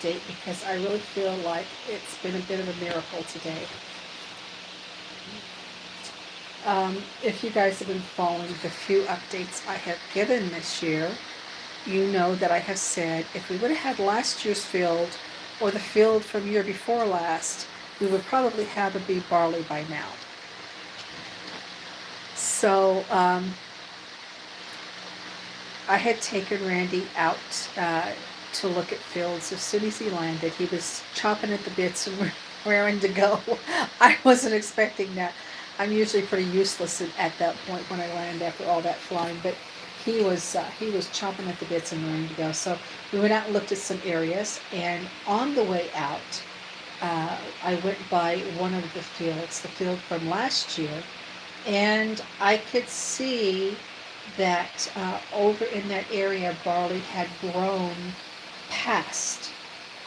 update because I really feel like it's been a bit of a miracle today. If you guys have been following the few updates I have given this year, you know that I have said if we would have had last year's field or the field from year before last, we would probably have a bee barley by now. So I had taken Randy out to look at fields. As soon as he landed, he was chomping at the bits and raring to go. I wasn't expecting that. I'm usually pretty useless at that point when I land after all that flying, but he was chomping at the bits and raring to go. So we went out and looked at some areas, and on the way out, I went by one of the fields, the field from last year, and I could see that over in that area, barley had grown past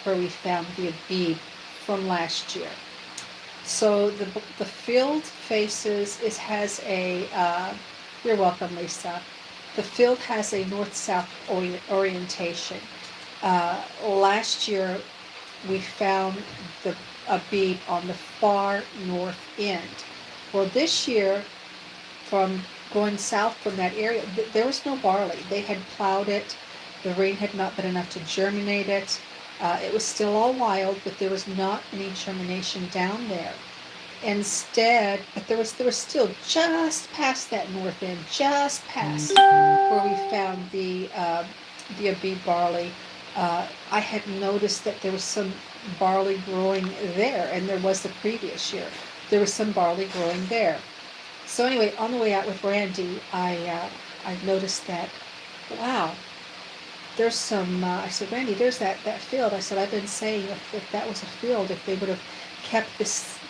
where we found the Aviv from last year. So the field faces, it has a, you're welcome, Lisa. The field has a north-south orientation. Last year, we found the Aviv on the far north end. Well, this year, from going south from that area, there was no barley. They had plowed it. The rain had not been enough to germinate it. It was still all wild, but there was not any germination down there. Instead, but there was still just past that north end, just past where we found the Aviv barley. I had noticed that there was some barley growing there, and there was the previous year. There was some barley growing there. So anyway, on the way out with Randy, I noticed that, wow, there's some, I said, Randy, there's that field. I said, I've been saying if that was a field, if they would have kept the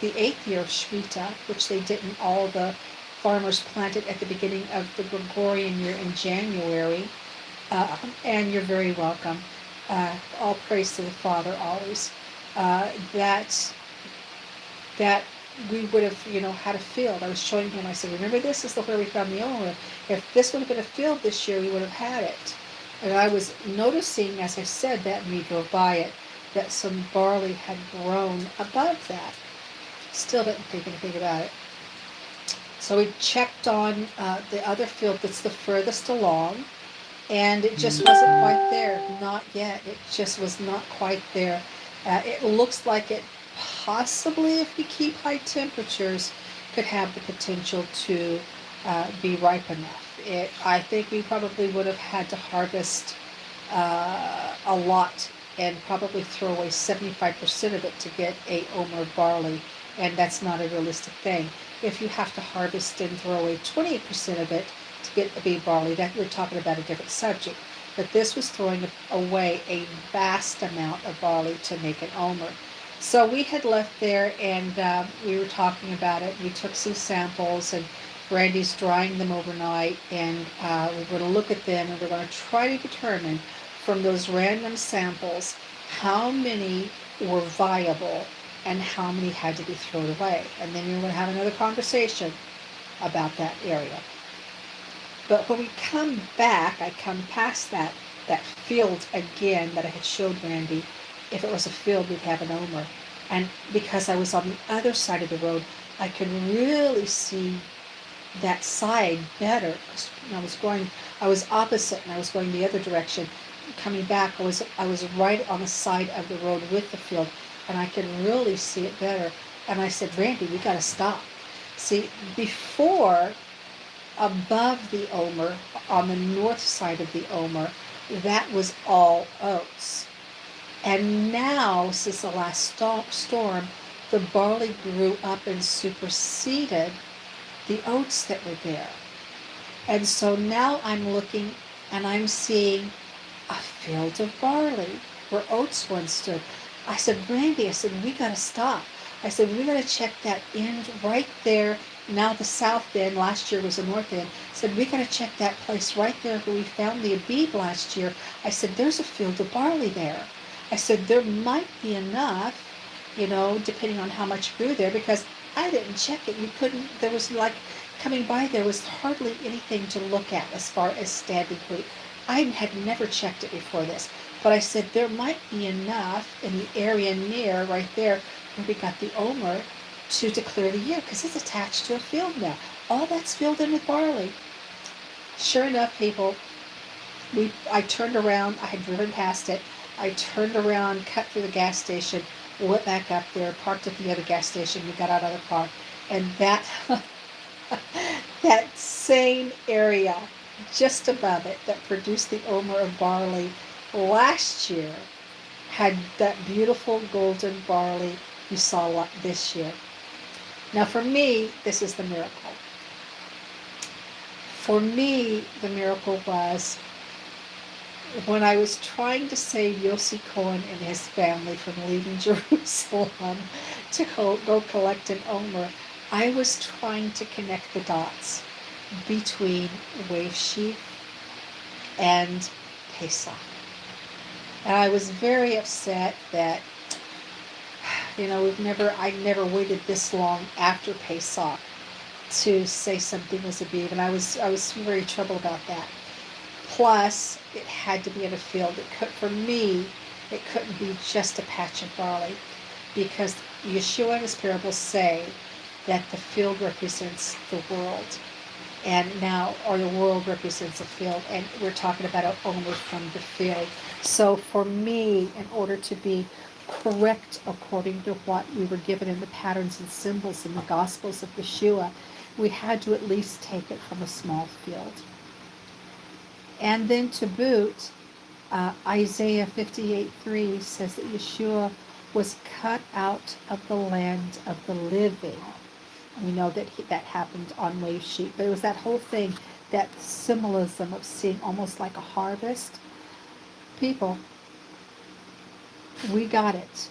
8th year of Shemitah, which they didn't, all the farmers planted at the beginning of the Gregorian year in January, and you're very welcome. All praise to the Father always. That we would have, had a field. I was showing him, I said, remember this is where we found the owner. If this would have been a field this year, we would have had it. And I was noticing, as I said that, and we drove by it, that some barley had grown above that. Still didn't think anything about it. So we checked on the other field that's the furthest along, and it just wasn't quite there. Not yet. It just was not quite there. It looks like it possibly, if we keep high temperatures, could have the potential to be ripe enough. I think we probably would have had to harvest a lot and probably throw away 75% of it to get a omer of barley, and that's not a realistic thing. If you have to harvest and throw away 20% of it to get a big barley, that we're talking about a different subject. But this was throwing away a vast amount of barley to make an omer. So we had left there, and we were talking about it. We took some samples, and Randy's drying them overnight, and we're going to look at them, and we're going to try to determine from those random samples how many were viable and how many had to be thrown away. And then we're going to have another conversation about that area. But when we come back, I come past that field again that I had showed Randy. If it was a field, we'd have an omer. And because I was on the other side of the road, I could really see that side better. I was opposite, and I was going the other direction. Coming back, I was right on the side of the road with the field, and I could really see it better. And I said, Randy, we got to stop. See, before, above the omer, on the north side of the omer, that was all oats. And now, since the last storm, the barley grew up and superseded the oats that were there. And so now I'm looking, and I'm seeing a field of barley where oats once stood. I said, Randy, we got to stop. I said, we got to check that end right there. Now the south end, last year was the north end. I said, we got to check that place right there where we found the Aviv last year. I said, there's a field of barley there. I said, there might be enough, depending on how much grew there, because I didn't check it. There was coming by, there was hardly anything to look at as far as Standing Creek. I had never checked it before this. But I said there might be enough in the area near right there where we got the Omer to declare the year because it's attached to a field now. All that's filled in with barley. Sure enough, people, I turned around. I had driven past it. I turned around, cut through the gas station, went back up there, parked at the other gas station. We got out of the car, and that that same area just above it that produced the Omer of barley last year had that beautiful golden barley you saw this year. Now, for me, this is the miracle. For me, the miracle was when I was trying to save Yossi Cohen and his family from leaving Jerusalem to go collect an Omer, I was trying to connect the dots between Wave Sheaf and Pesach. And I was very upset that, I never waited this long after Pesach to say something was Aviv, and I was very troubled about that. Plus, it had to be in a field. For me, it couldn't be just a patch of barley, because Yeshua and his parables say that the field represents the world, or the world represents a field, and we're talking about an Omer from the field. So for me, in order to be correct according to what we were given in the patterns and symbols in the Gospels of Yeshua, we had to at least take it from a small field. And then to boot, Isaiah 58:3 says that Yeshua was cut out of the land of the living. We know that that happened on Wave Sheep, but it was that whole thing, that symbolism of seeing almost like a harvest. People, we got it.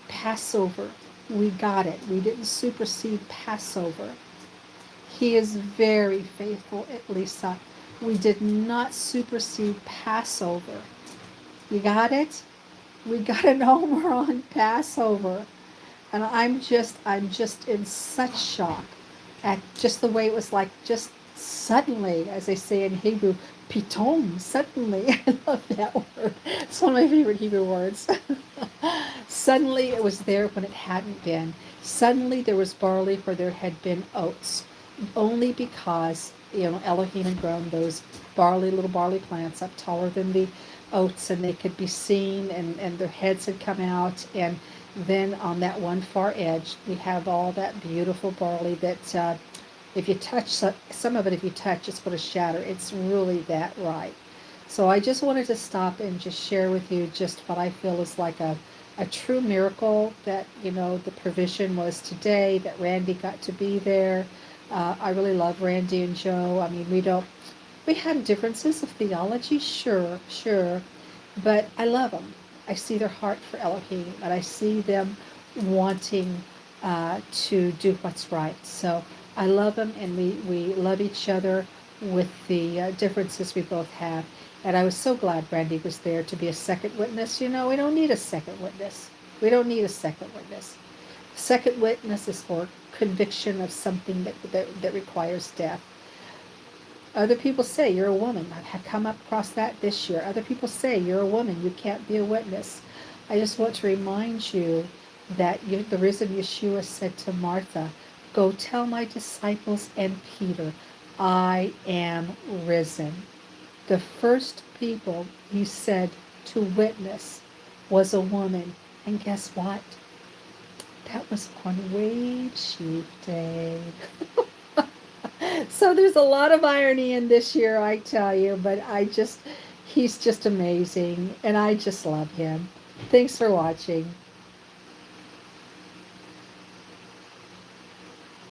Passover, we got it. We didn't supersede Passover. He is very faithful, Lisa. We did not supersede Passover. You got it? We got an Omer on Passover. And I'm just in such shock at just the way it was, like, just suddenly, as they say in Hebrew, pitom, suddenly. I love that word. It's one of my favorite Hebrew words. Suddenly it was there when it hadn't been. Suddenly there was barley where there had been oats. Only because, Elohim had grown those little barley plants up taller than the oats, and they could be seen, and their heads had come out, and then on that one far edge, we have all that beautiful barley that if you touch some of it, if you touch, it's going to shatter. It's really that ripe. So I just wanted to stop and just share with you just what I feel is like a true miracle, that, the provision was today, that Randy got to be there. I really love Randy and Joe. I mean, we had differences of theology, sure, but I love them. I see their heart for Elohim, and I see them wanting to do what's right. So I love them, and we love each other with the differences we both have. And I was so glad Randy was there to be a second witness. We don't need a second witness. We don't need a second witness. Second witness is for conviction of something that requires death. Other people say you're a woman. I've come across that this year. Other people say you're a woman. You can't be a witness. I just want to remind you that the risen Yeshua said to Martha, "Go tell my disciples and Peter, I am risen." The first people he said to witness was a woman. And guess what? That was on Wave Sheep Day. So there's a lot of irony in this year, I tell you, but he's just amazing, and I just love him. Thanks for watching.